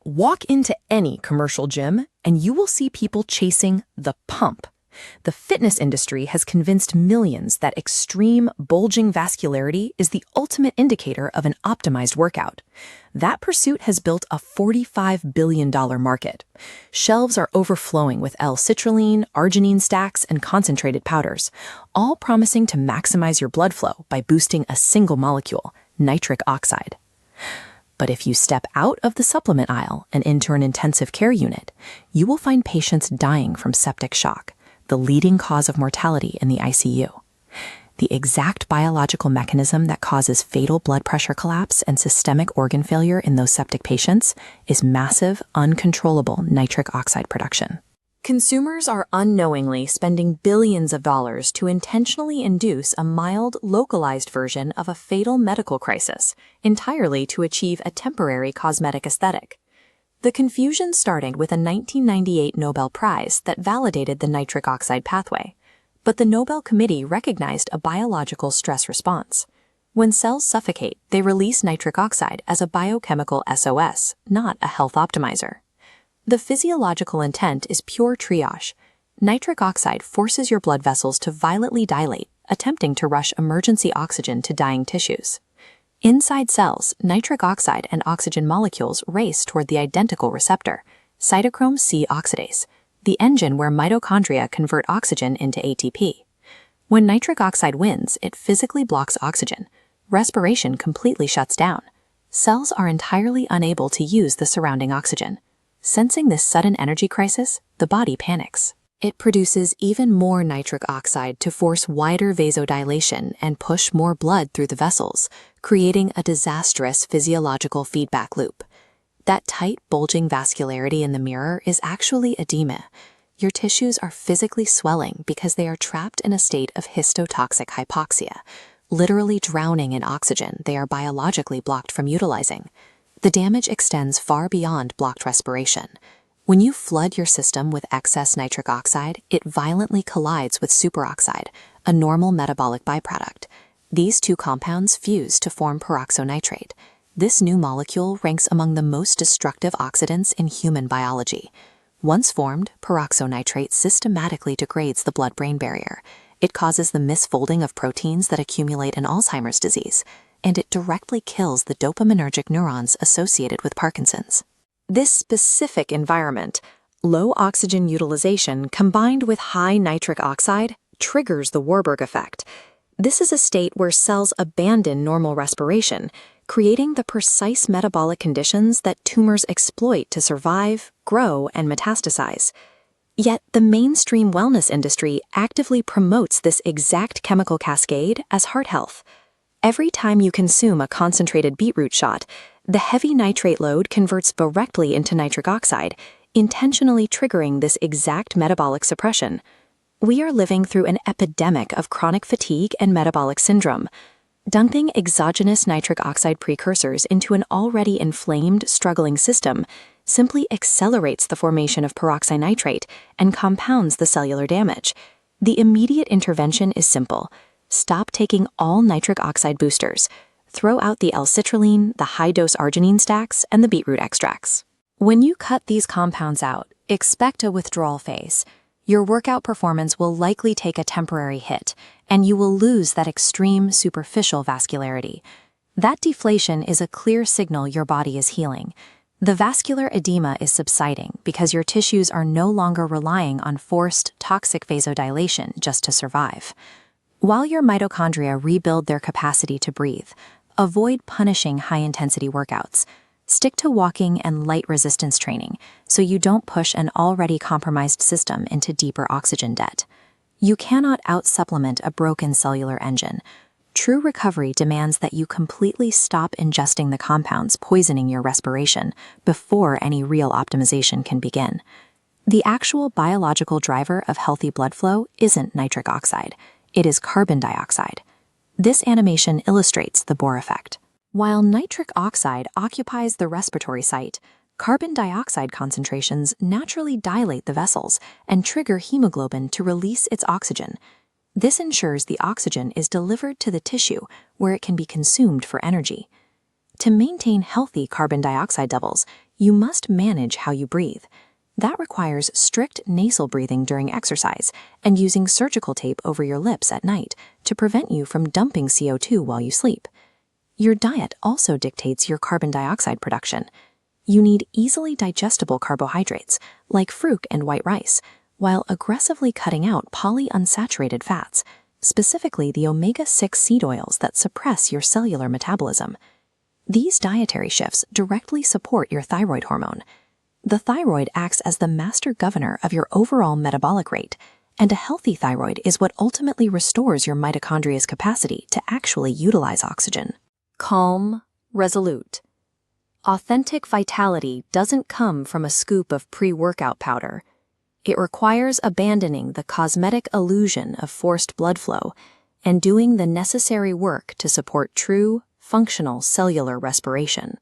Walk into any commercial gym and you will see people chasing the pump. The fitness industry has convinced millions that extreme, bulging vascularity is the ultimate indicator of an optimized workout. That pursuit has built a $45 billion market. Shelves are overflowing with L-citrulline, arginine stacks, and concentrated powders, all promising to maximize your blood flow by boosting a single molecule, nitric oxide. But if you step out of the supplement aisle and into an intensive care unit, you will find patients dying from septic shock, the leading cause of mortality in the ICU. The exact biological mechanism that causes fatal blood pressure collapse and systemic organ failure in those septic patients is massive, uncontrollable nitric oxide production. Consumers are unknowingly spending billions of dollars to intentionally induce a mild, localized version of a fatal medical crisis, entirely to achieve a temporary cosmetic aesthetic. The confusion started with a 1998 Nobel Prize that validated the nitric oxide pathway, but the Nobel Committee recognized a biological stress response. When cells suffocate, they release nitric oxide as a biochemical SOS, not a health optimizer. The physiological intent is pure triage. Nitric oxide forces your blood vessels to violently dilate, attempting to rush emergency oxygen to dying tissues. Inside cells, nitric oxide and oxygen molecules race toward the identical receptor, cytochrome C oxidase, the engine where mitochondria convert oxygen into ATP. When nitric oxide wins, it physically blocks oxygen. Respiration completely shuts down. Cells are entirely unable to use the surrounding oxygen. Sensing this sudden energy crisis, the body panics. It produces even more nitric oxide to force wider vasodilation and push more blood through the vessels, creating a disastrous physiological feedback loop. That tight, bulging vascularity in the mirror is actually edema. Your tissues are physically swelling because they are trapped in a state of histotoxic hypoxia. Literally drowning in oxygen, they are biologically blocked from utilizing. The damage extends far beyond blocked respiration. When you flood your system with excess nitric oxide, it violently collides with superoxide, a normal metabolic byproduct. These two compounds fuse to form peroxynitrate. This new molecule ranks among the most destructive oxidants in human biology. Once formed, peroxynitrate systematically degrades the blood-brain barrier. It causes the misfolding of proteins that accumulate in Alzheimer's disease, and it directly kills the dopaminergic neurons associated with Parkinson's. This specific environment, low oxygen utilization combined with high nitric oxide, triggers the Warburg effect. This is a state where cells abandon normal respiration, creating the precise metabolic conditions that tumors exploit to survive, grow, and metastasize. Yet the mainstream wellness industry actively promotes this exact chemical cascade as heart health. Every time you consume a concentrated beetroot shot, the heavy nitrate load converts directly into nitric oxide, intentionally triggering this exact metabolic suppression. We are living through an epidemic of chronic fatigue and metabolic syndrome. Dumping exogenous nitric oxide precursors into an already inflamed, struggling system simply accelerates the formation of peroxynitrate and compounds the cellular damage. The immediate intervention is simple. Stop taking all nitric oxide boosters. Throw out the L-citrulline, the high-dose arginine stacks, and the beetroot extracts. When you cut these compounds out, expect a withdrawal phase. Your workout performance will likely take a temporary hit, and you will lose that extreme superficial vascularity. That deflation is a clear signal your body is healing. The vascular edema is subsiding because your tissues are no longer relying on forced, toxic vasodilation just to survive. While your mitochondria rebuild their capacity to breathe, avoid punishing high-intensity workouts. Stick to walking and light resistance training so you don't push an already compromised system into deeper oxygen debt. You cannot out-supplement a broken cellular engine. True recovery demands that you completely stop ingesting the compounds poisoning your respiration before any real optimization can begin. The actual biological driver of healthy blood flow isn't nitric oxide. It is carbon dioxide. This animation illustrates the Bohr effect. While nitric oxide occupies the respiratory site, carbon dioxide concentrations naturally dilate the vessels and trigger hemoglobin to release its oxygen. This ensures the oxygen is delivered to the tissue where it can be consumed for energy. To maintain healthy carbon dioxide levels, You must manage how you breathe. That requires strict nasal breathing during exercise and using surgical tape over your lips at night to prevent you from dumping CO2 while you sleep. Your diet also dictates your carbon dioxide production. You need easily digestible carbohydrates, like fruit and white rice, while aggressively cutting out polyunsaturated fats, specifically the omega-6 seed oils that suppress your cellular metabolism. These dietary shifts directly support your thyroid hormone. The thyroid acts as the master governor of your overall metabolic rate, and a healthy thyroid is what ultimately restores your mitochondria's capacity to actually utilize oxygen. Calm, resolute. Authentic vitality doesn't come from a scoop of pre-workout powder. It requires abandoning the cosmetic illusion of forced blood flow and doing the necessary work to support true, functional cellular respiration.